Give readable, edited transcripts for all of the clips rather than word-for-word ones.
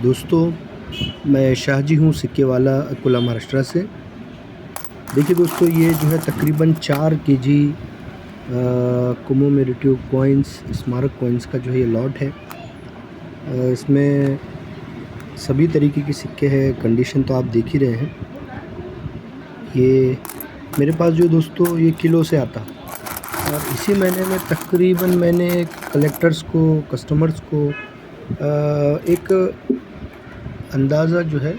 दोस्तों, मैं शाहजी हूँ सिक्के वाला अकोला महाराष्ट्र से। देखिए दोस्तों, ये जो है तकरीबन 4 केजी कॉमेमोरेटिव कॉइन्स, स्मारक कॉइन्स का जो है ये लॉट है। इसमें सभी तरीके के सिक्के हैं। कंडीशन तो आप देख ही रहे हैं। ये मेरे पास जो दोस्तों ये किलो से आता, और इसी महीने में तकरीबन मैंने कलेक्टर्स को, कस्टमर्स को एक अंदाज़ा जो है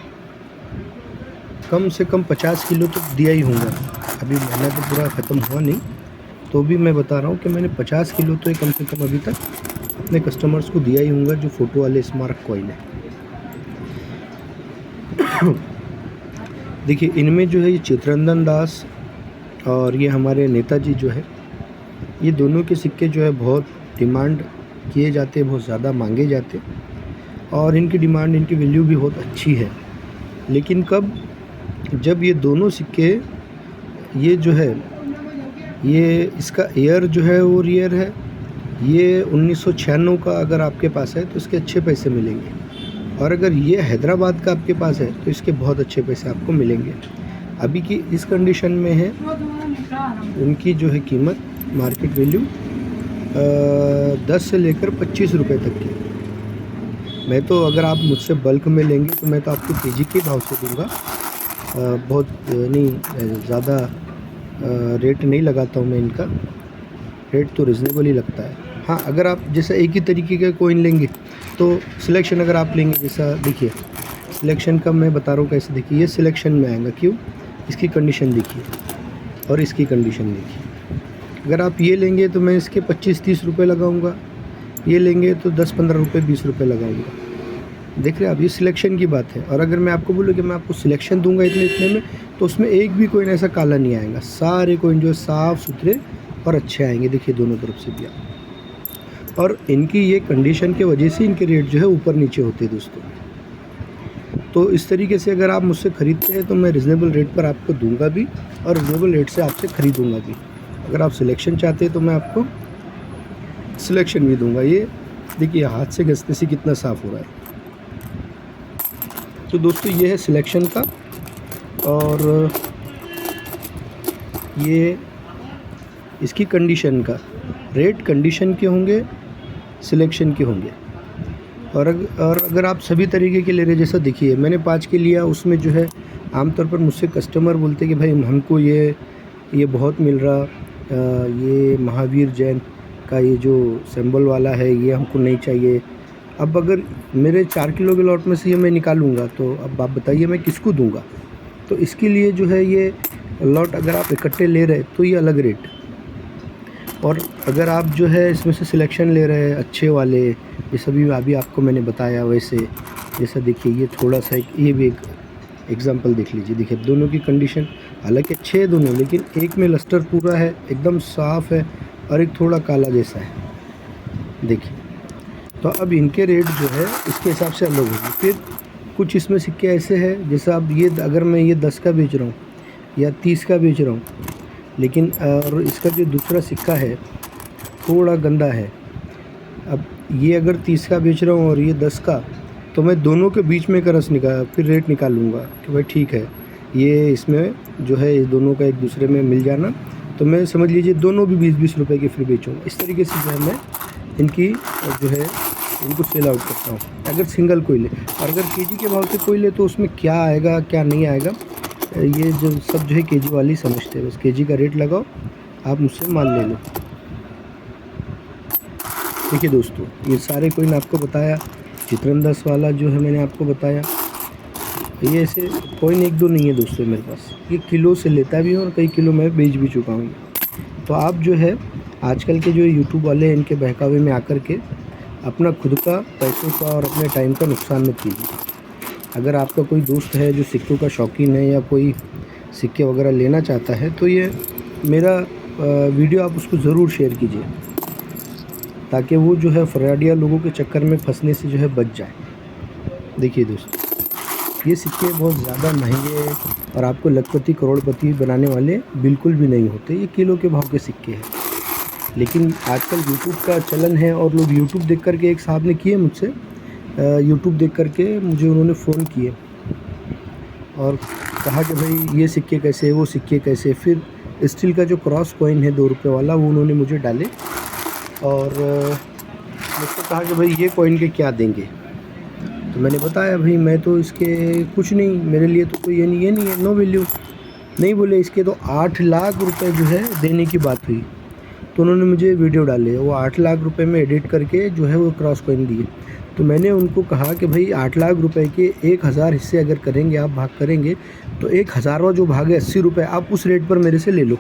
कम से कम 50 किलो तो दिया ही होगा। अभी महीना तो पूरा ख़त्म हुआ नहीं, तो भी मैं बता रहा हूँ कि मैंने 50 किलो तो कम से कम अभी तक अपने कस्टमर्स को दिया ही होगा, जो फ़ोटो वाले स्मारक कॉइन है। देखिए, इनमें जो है ये चित्ररंजन दास और ये हमारे नेताजी जो है, ये दोनों के सिक्के जो है बहुत डिमांड किए जाते हैं, बहुत ज़्यादा मांगे जाते हैं, और इनकी डिमांड, इनकी वैल्यू भी बहुत अच्छी है। लेकिन कब, जब ये दोनों सिक्के, ये जो है ये इसका ईयर जो है वो ईयर है, ये 1996 का अगर आपके पास है तो इसके अच्छे पैसे मिलेंगे, और अगर ये हैदराबाद का आपके पास है तो इसके बहुत अच्छे पैसे आपको मिलेंगे। अभी की इस कंडीशन में है, उनकी जो है कीमत, मार्केट वैल्यू 10 से लेकर 25 रुपये तक की। मैं तो, अगर आप मुझसे बल्क में लेंगे तो मैं तो आपको केजी के भाव से दूंगा। बहुत नहीं ज़्यादा रेट नहीं लगाता हूँ मैं इनका, रेट तो रिजनेबल ही लगता है। हाँ, अगर आप जैसा एक ही तरीके का कॉइन लेंगे तो सिलेक्शन अगर आप लेंगे, जैसा देखिए सिलेक्शन का मैं बता रहा हूँ कैसे। देखिए, ये सिलेक्शन में आएगा, क्यों, इसकी कंडीशन देखिए और इसकी कंडीशन देखिए। अगर आप ये लेंगे तो मैं इसके 25-30 रुपये लगाऊंगा, ये लेंगे तो 10-15 रुपये, 20 रुपये लगाऊंगा। देख रहे हैं आप, ये सिलेक्शन की बात है। और अगर मैं आपको बोलूँ कि मैं आपको सिलेक्शन दूंगा इतने में, तो उसमें एक भी कोइन ऐसा काला नहीं आएगा। सारे कोइन जो है साफ़ सुथरे और अच्छे आएंगे। देखिए, दोनों तरफ से भी आप, और इनकी ये कंडीशन के वजह से इनके रेट जो है ऊपर नीचे होते हैं दोस्तों। तो इस तरीके से अगर आप मुझसे ख़रीदते हैं तो मैं रिजनेबल रेट पर आपको दूंगा भी, और रिजनेबल रेट से आपसे ख़रीदूँगा भी। अगर आप सिलेक्शन चाहते हैं तो मैं आपको सिलेक्शन भी दूंगा। ये देखिए, हाथ से घसने से कितना साफ़ हो रहा है। तो दोस्तों, ये है सिलेक्शन का, और ये इसकी कंडीशन का रेट, कंडीशन के होंगे, सिलेक्शन के होंगे। और अगर आप सभी तरीके के ले रहे, जैसा देखिए मैंने 5 के लिया, उसमें जो है आमतौर पर मुझसे कस्टमर बोलते कि भाई हमको ये बहुत मिल रहा, ये महावीर जैन का ये जो सिंबल वाला है ये हमको नहीं चाहिए। अब अगर मेरे 4 किलो के लॉट में से ये मैं निकालूंगा तो अब आप बताइए मैं किसको दूंगा। तो इसके लिए जो है ये लॉट अगर आप इकट्ठे ले रहे तो ये अलग रेट, और अगर आप जो है इसमें से सिलेक्शन ले रहे हैं अच्छे वाले, जैसा भी अभी आपको मैंने बताया वैसे, जैसा देखिए ये थोड़ा सा ये भी एक एग्जांपल देख लीजिए। देखिए, दोनों की कंडीशन हालांकि अच्छे हैं दोनों, लेकिन एक में लस्टर पूरा है, एकदम साफ़ है, और एक थोड़ा काला जैसा है। देखिए, तो अब इनके रेट जो है इसके हिसाब से अलग होगी। फिर कुछ इसमें सिक्के ऐसे हैं, जैसा अब ये, अगर मैं ये 10 का बेच रहा हूँ या 30 का बेच रहा हूँ, लेकिन और इसका जो दूसरा सिक्का है थोड़ा गंदा है। अब ये अगर 30 का बेच रहा हूँ और ये 10 का, तो मैं दोनों के बीच में का रस फिर रेट निकालूंगा कि भाई ठीक है, ये इसमें जो है इस दोनों का एक दूसरे में मिल जाना, तो मैं समझ लीजिए दोनों भी 20-20 रुपये के फिर बेचूँगा। इस तरीके से जो है मैं इनकी जो है इनको सेल आउट करता हूँ, अगर सिंगल कोई ले। और अगर केजी के भाव से कोई ले तो उसमें क्या आएगा क्या नहीं आएगा, ये जो सब जो है केजी वाली समझते हैं। बस केजी का रेट लगाओ, आप मुझसे माल ले लो। देखिए दोस्तों, ये सारे कोइन आपको बताया, चित्ररंजन वाला जो है मैंने आपको बताया। ये ऐसे कोइन 1-2 नहीं है दोस्तों मेरे पास, ये किलो से लेता भी हूँ और कई किलो मैं बेच भी चुका हूँ। तो आप जो है आजकल के जो यूट्यूब वाले हैं, इनके बहकावे में आकर के अपना खुद का पैसों का और अपने टाइम का नुकसान मत कीजिए। अगर आपका कोई दोस्त है जो सिक्कों का शौकीन है या कोई सिक्के वगैरह लेना चाहता है, तो ये मेरा वीडियो आप उसको ज़रूर शेयर कीजिए, ताकि वो जो है फ्रॉडिया लोगों के चक्कर में फंसने से जो है बच जाए। देखिए दोस्तों, ये सिक्के बहुत ज़्यादा महंगे और आपको लखपति करोड़पति बनाने वाले बिल्कुल भी नहीं होते। ये किलो के भाव के सिक्के हैं। लेकिन आजकल यूट्यूब का चलन है और लोग यूट्यूब देख करके, एक साहब ने किए मुझसे यूट्यूब देख करके मुझे उन्होंने फ़ोन किए और कहा कि भाई ये सिक्के कैसे, वो सिक्के कैसे। फिर स्टील का जो क्रॉस कॉइन है 2 रुपये वाला, वो उन्होंने मुझे डाले और मुझसे कहा कि भाई ये कॉइन के क्या देंगे। तो मैंने बताया भाई मैं तो इसके कुछ नहीं, मेरे लिए तो कोई ये नहीं है, नो वैल्यू। नहीं बोले इसके तो 8 लाख रुपए जो है देने की बात हुई। तो उन्होंने मुझे वीडियो डाले, वो 8 लाख रुपए में एडिट करके जो है वो क्रॉस कॉइन दिए। तो मैंने उनको कहा कि भाई 8 लाख रुपए के 1000 हिस्से अगर करेंगे, आप भाग करेंगे तो 1000वां जो भाग है 80 रुपये, आप उस रेट पर मेरे से ले लो।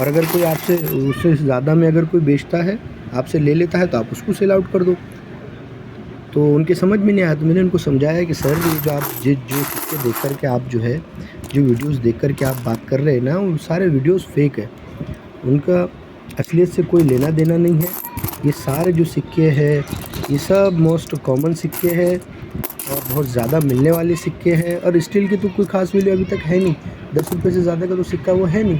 और अगर कोई आपसे उससे ज़्यादा में अगर कोई बेचता है, आपसे ले लेता है, तो आप उसको सेल आउट कर दो। तो उनके समझ में नहीं आया। तो मैंने उनको समझाया कि सर ये जो आप जो सिक्के देख कर के आप जो है, जो वीडियोज़ देख कर के आप बात कर रहे हैं ना, वो सारे वीडियोज़ फेक है, उनका असलियत से कोई लेना देना नहीं है। ये सारे जो सिक्के हैं ये सब मोस्ट कॉमन सिक्के हैं और बहुत ज़्यादा मिलने वाले सिक्के हैं, और स्टील की तो कोई ख़ास वैल्यू अभी तक है नहीं। 10 रुपये से ज़्यादा का तो सिक्का वो है नहीं।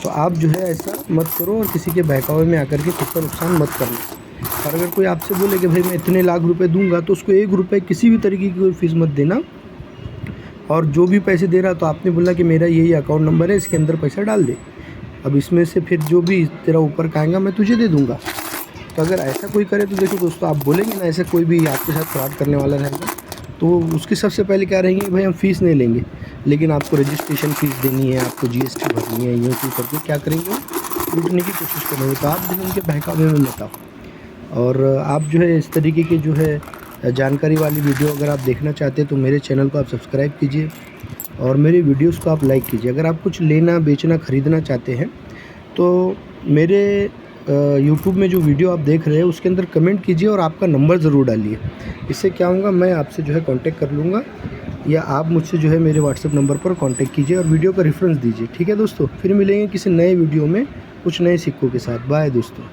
तो आप जो है ऐसा मत करो और किसी के बहकावे में आकर के खुद का नुकसान मत करना। और अगर कोई आपसे बोले कि भाई मैं इतने लाख रुपए दूंगा, तो उसको 1 रुपये किसी भी तरीके की कोई फीस मत देना। और जो भी पैसे दे रहा, तो आपने बोला कि मेरा यही अकाउंट नंबर है, इसके अंदर पैसा डाल दे, अब इसमें से फिर जो भी तेरा ऊपर का आएगा मैं तुझे दे दूंगा। तो अगर ऐसा कोई करे तो देखो दोस्तों, आप बोलेंगे ना, ऐसे कोई भी आपके साथ फ्रॉड करने वाला रहेगा तो उसकी सबसे पहले क्या रहेंगे, भाई हम फ़ीस नहीं लेंगे, लेकिन आपको रजिस्ट्रेशन फ़ीस देनी है, आपको GST भरनी है, यूँ क्यों करके क्या करेंगे, वो लूटने की कोशिश करेंगे। तो आप जो है उनके बहकावे में मत आओ। और आप जो है इस तरीके की जो है जानकारी वाली वीडियो अगर आप देखना चाहते हैं तो मेरे चैनल को आप सब्सक्राइब कीजिए और मेरे वीडियोस को आप लाइक कीजिए। अगर आप कुछ लेना, बेचना, ख़रीदना चाहते हैं तो मेरे यूट्यूब में जो वीडियो आप देख रहे हैं उसके अंदर कमेंट कीजिए और आपका नंबर ज़रूर डालिए। इससे क्या होगा, मैं आपसे जो है कांटेक्ट कर लूँगा, या आप मुझसे जो है मेरे व्हाट्सएप नंबर पर कांटेक्ट कीजिए और वीडियो का रेफरेंस दीजिए। ठीक है दोस्तों, फिर मिलेंगे किसी नए वीडियो में कुछ नए सिक्कों के साथ। बाय दोस्तों।